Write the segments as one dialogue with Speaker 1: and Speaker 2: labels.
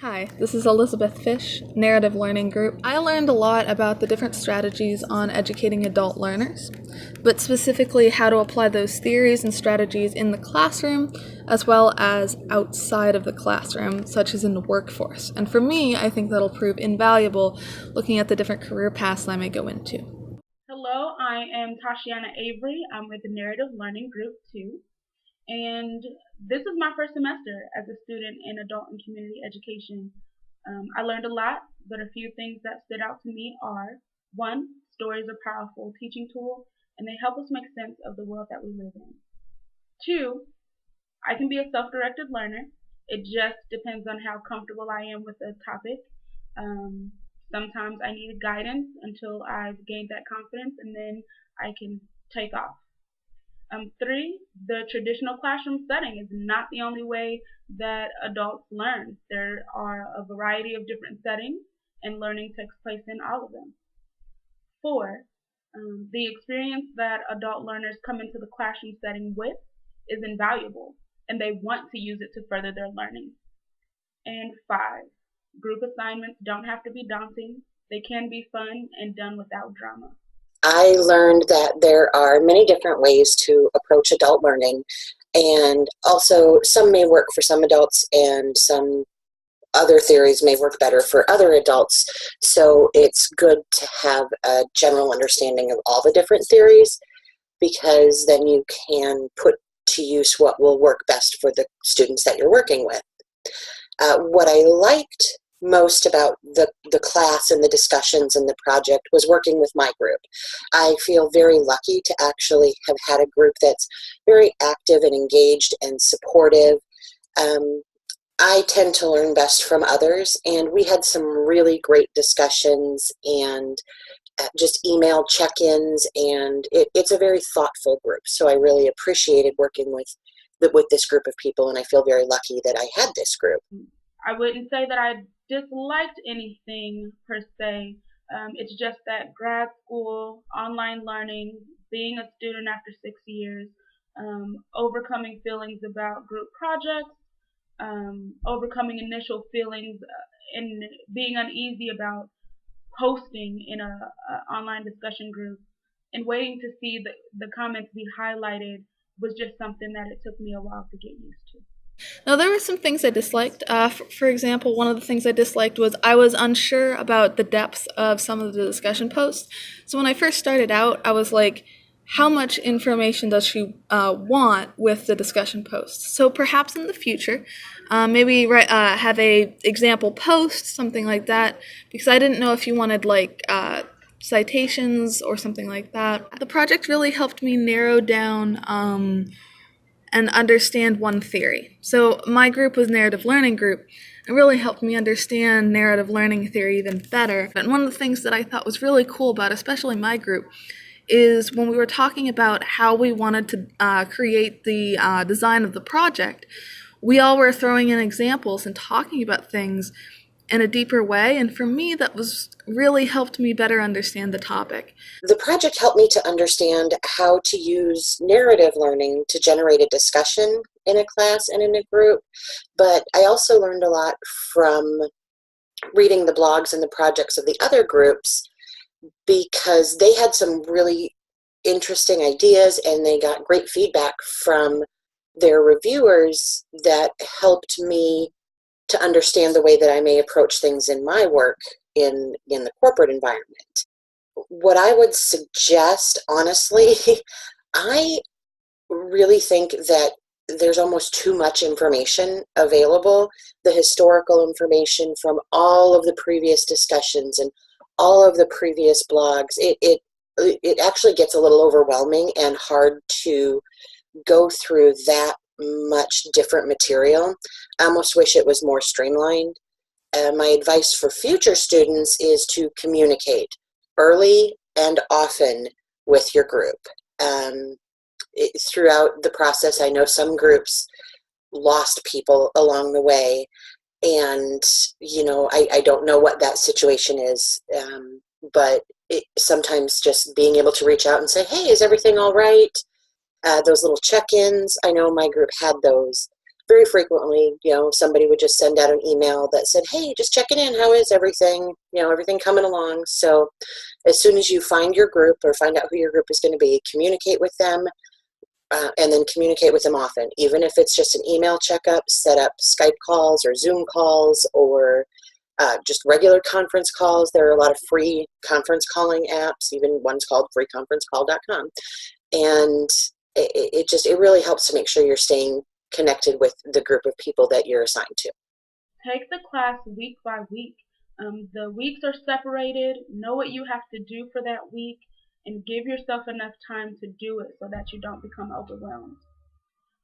Speaker 1: Hi, this is Elizabeth Fish, Narrative Learning Group. I learned a lot about the different strategies on educating adult learners, but specifically how to apply those theories and strategies in the classroom as well as outside of the classroom, such as in the workforce. And for me, I think that'll prove invaluable looking at the different career paths I may go into.
Speaker 2: Hello, I am Tashiana Avery. I'm with the Narrative Learning Group 2, and this is my first semester as a student in adult and community education. I learned a lot, but a few things that stood out to me are one, stories are powerful teaching tool, and they help us make sense of the world that we live in. Two, I can be a self-directed learner. It just depends on how comfortable I am with the topic. Um, Sometimes I need guidance until I've gained that confidence, and then I can take off. Three, the traditional classroom setting is not the only way that adults learn. There are a variety of different settings, and learning takes place in all of them. Four, the experience that adult learners come into the classroom setting with is invaluable, and they want to use it to further their learning. And five, group assignments don't have to be daunting. They can be fun and done without drama.
Speaker 3: I learned that there are many different ways to approach adult learning, and also some may work for some adults and some other theories may work better for other adults. So it's good to have a general understanding of all the different theories, because then you can put to use what will work best for the students that you're working with. What I liked most about the class and the discussions and the project was working with my group. I feel very lucky to actually have had a group that's very active and engaged and supportive. Um, I tend to learn best from others, and we had some really great discussions and just email check-ins, and it's a very thoughtful group. So I really appreciated working with this group of people, and I feel very lucky that I had this group.
Speaker 2: I wouldn't say that I disliked anything per se. It's just that grad school, online learning, being a student after 6 years, overcoming feelings about group projects, overcoming initial feelings and being uneasy about posting in a online discussion group and waiting to see the comments be highlighted was just something that it took me a while to get used to.
Speaker 1: Now, there were some things I disliked. For example, one of the things I disliked was I was unsure about the depth of some of the discussion posts. So when I first started out, I was like, how much information does she want with the discussion posts? So perhaps in the future, maybe have a example post, something like that, because I didn't know if you wanted like citations or something like that. The project really helped me narrow down and understand one theory. So my group was Narrative Learning Group. It really helped me understand narrative learning theory even better. And one of the things that I thought was really cool about especially my group is when we were talking about how we wanted to create the design of the project, we all were throwing in examples and talking about things in a deeper way. And for me, that was really helped me better understand the topic.
Speaker 3: The project helped me to understand how to use narrative learning to generate a discussion in a class and in a group, but I also learned a lot from reading the blogs and the projects of the other groups, because they had some really interesting ideas and they got great feedback from their reviewers that helped me to understand the way that I may approach things in my work in the corporate environment. What I would suggest, honestly, I really think that there's almost too much information available. The historical information from all of the previous discussions and all of the previous blogs, it actually gets a little overwhelming and hard to go through that much different material. I almost wish it was more streamlined. My advice for future students is to communicate early and often with your group. Throughout the process, I know some groups lost people along the way, and I don't know what that situation is, but sometimes just being able to reach out and say, hey, is everything all right? Those little check-ins, I know my group had those. very frequently, somebody would just send out an email that said, hey, just checking in, how is everything? Everything coming along. So as soon as you find your group or find out who your group is going to be, communicate with them, and then communicate with them often. Even if it's just an email checkup, set up Skype calls or Zoom calls or just regular conference calls. There are a lot of free conference calling apps, even one's called freeconferencecall.com. And it really helps to make sure you're staying connected with the group of people that you're assigned to.
Speaker 2: Take the class week by week. The weeks are separated. Know what you have to do for that week and give yourself enough time to do it so that you don't become overwhelmed.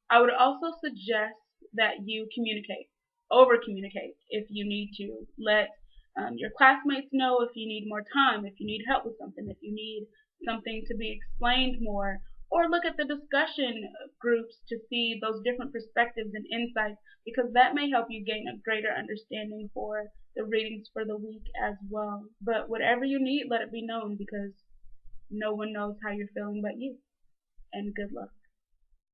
Speaker 2: I would also suggest that you communicate, over communicate if you need to. Let your classmates know if you need more time, if you need help with something, if you need something to be explained more, or look at the discussion groups to see those different perspectives and insights, because that may help you gain a greater understanding for the readings for the week as well. But whatever you need, let it be known, because no one knows how you're feeling but you. And good luck.